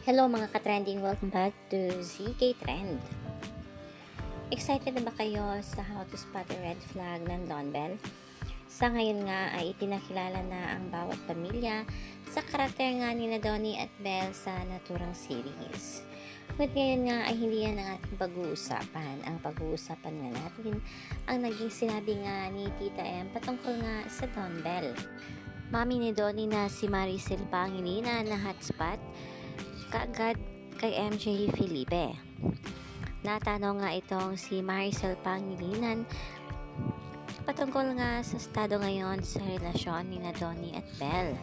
Hello mga ka-trending, welcome back to ZK Trend. Excited na ba kayo sa how to spot a red flag ng Don Bell? Sa ngayon nga ay ipinakilala na ang bawat pamilya sa karakter nga ni Donnie at Belle sa naturang series. Ngunit ngayon nga ay hindi yan ang ating pag-uusapan. Ang pag-uusapan nga natin ang naging sinabi nga ni Tita M patungkol nga sa Don Bell. Mami ni Donnie na si Maricel Pangilinan na hotspot kaagad kay MJ Felipe. Natanong nga itong si Maricel Pangilinan patungkol nga sa estado ngayon sa relasyon ni Donnie at Belle.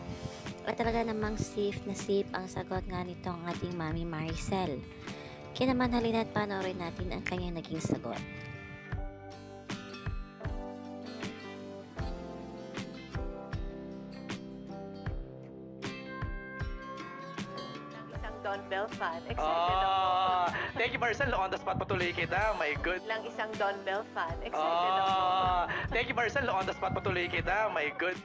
At talaga namang safe na safe ang sagot nga nitong ating Mami Maricel. Kaya naman halina't panoorin natin ang kanyang naging sagot. Don Bell fan. Excited ako. Thank you, Marcel. On the spot patuloy kita. My good. Lang isang Don Bell fan. Excited ako. Thank you, Marcel. On the spot patuloy kita. My good.